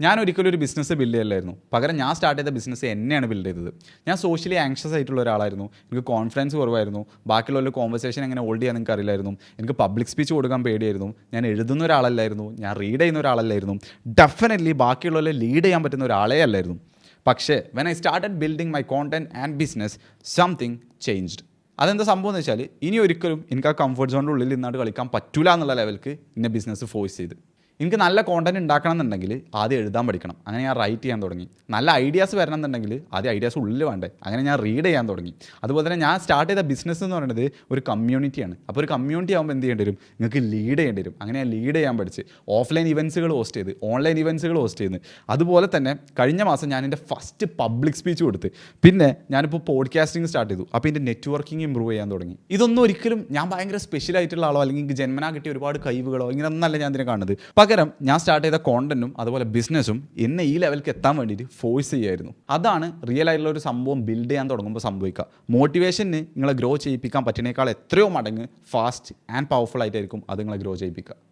ഞാൻ ഒരിക്കലും ഒരു ബിസിനസ് ബിൽഡ് ചെയ്യലായിരുന്നു. പകരം ഞാൻ സ്റ്റാർട്ട് ചെയ്ത ബിസിനസ് എന്നെയാണ് ബിൽഡ് ചെയ്തത്. ഞാൻ സോഷ്യലി ആങ്ഷ്യസ് ആയിട്ടുള്ള ഒരാളായിരുന്നു. എനിക്ക് കോൺഫിഡൻസ് കുറവായിരുന്നു. ബാക്കിയുള്ള കോൺവെർസേഷൻ എങ്ങനെ ഹോൾഡ് ചെയ്യാൻ എനിക്ക് അറിയില്ലായിരുന്നു. എനിക്ക് പബ്ലിക് സ്പീച്ച് കൊടുക്കാൻ പേടിയായിരുന്നു. ഞാൻ എഴുതുന്ന ഒരാളല്ലായിരുന്നു. ഞാൻ റീഡ് ചെയ്യുന്ന ഒരാളല്ലായിരുന്നു. ഡെഫിനറ്റ്ലി ബാക്കിയുള്ളവരെ ലീഡ് ചെയ്യാൻ പറ്റുന്ന ഒരാളേ അല്ലായിരുന്നു. പക്ഷേ when I started building my content and business something changed. അതെന്താ സംഭവം എന്ന് വെച്ചാൽ ഇനി ഒരിക്കലും എനിക്ക് ആ കംഫർട്ട് സോണിൻ്റെ ഉള്ളിൽ നിന്നാണ്ട് കളിക്കാൻ പറ്റൂല എന്നുള്ള ലെവൽക്ക് ഇന്നെ ബിസിനസ് ഫോഴ്സ് ചെയ്ത്. എനിക്ക് നല്ല കോണ്ടന്റ് ഉണ്ടാക്കണം എന്നുണ്ടെങ്കിൽ ആദ്യം എഴുതാൻ പഠിക്കണം. അങ്ങനെ ഞാൻ റൈറ്റ് ചെയ്യാൻ തുടങ്ങി. നല്ല ഐഡിയാസ് വരണം എന്നുണ്ടെങ്കിൽ ആദ്യം ഐഡിയാസ് ഉള്ളിൽ വേണ്ടേ, അങ്ങനെ ഞാൻ റീഡ് ചെയ്യാൻ തുടങ്ങി. അതുപോലെ തന്നെ ഞാൻ സ്റ്റാർട്ട് ചെയ്ത ബിസിനസ് എന്ന് പറയുന്നത് ഒരു കമ്മ്യൂണിറ്റിയാണ്. അപ്പോൾ ഒരു കമ്മ്യൂണിറ്റി ആകുമ്പോൾ എന്ത് ചെയ്യേണ്ടി വരും, നിങ്ങൾക്ക് ലീഡ് ചെയ്യേണ്ടി വരും. അങ്ങനെ ഞാൻ ലീഡ് ചെയ്യാൻ പഠിച്ച് ഓഫ്ലൈൻ ഇവൻറ്റ്സുകൾ ഹോസ്റ്റ് ചെയ്ത് ഓൺലൈൻ ഇവൻറ്റ്സുകൾ ഹോസ്റ്റ് ചെയ്യുന്നത്. അതുപോലെ തന്നെ കഴിഞ്ഞ മാസം ഞാൻ എൻ്റെ ഫസ്റ്റ് പബ്ലിക് സ്പീച്ച് കൊടുത്ത്. പിന്നെ ഞാനിപ്പോൾ പോഡ്കാസ്റ്റിംഗ് സ്റ്റാർട്ട് ചെയ്തു. അപ്പോൾ എൻ്റെ നെറ്റ്വർക്കിംഗ് ഇമ്പ്രൂവ് ചെയ്യാൻ തുടങ്ങി. ഇതൊന്നും ഒരിക്കലും ഞാൻ ഭയങ്കര സ്പെഷ്യൽ ആയിട്ടുള്ള ആളോ അല്ലെങ്കിൽ എനിക്ക് ജന്മനാ കിട്ടിയ ഒരുപാട് കഴിവുകളോ ഇങ്ങനെയൊന്നല്ല ഞാൻ ഇതിനെ കാണുന്നത്. പകരം ഞാൻ സ്റ്റാർട്ട് ചെയ്ത കോണ്ടന്റും അതുപോലെ ബിസിനസ്സും എന്നെ ഈ ലെവലിലേക്ക് എത്താൻ വേണ്ടിയിട്ട് ഫോഴ്സ് ചെയ്യായിരുന്നു. അതാണ് റിയൽ ആയിട്ടുള്ള ഒരു സംഭവം ബിൽഡ് ചെയ്യാൻ തുടങ്ങുമ്പോൾ സംഭവിക്കുക. മോട്ടിവേഷന് നിങ്ങളെ ഗ്രോ ചെയ്യിപ്പിക്കാൻ പറ്റുന്നേക്കാൾ എത്രയോ മടങ്ങ് ഫാസ്റ്റ് ആൻഡ് പവർഫുൾ ആയിട്ടായിരിക്കും അത് നിങ്ങളെ ഗ്രോ ചെയ്യിപ്പിക്കുക.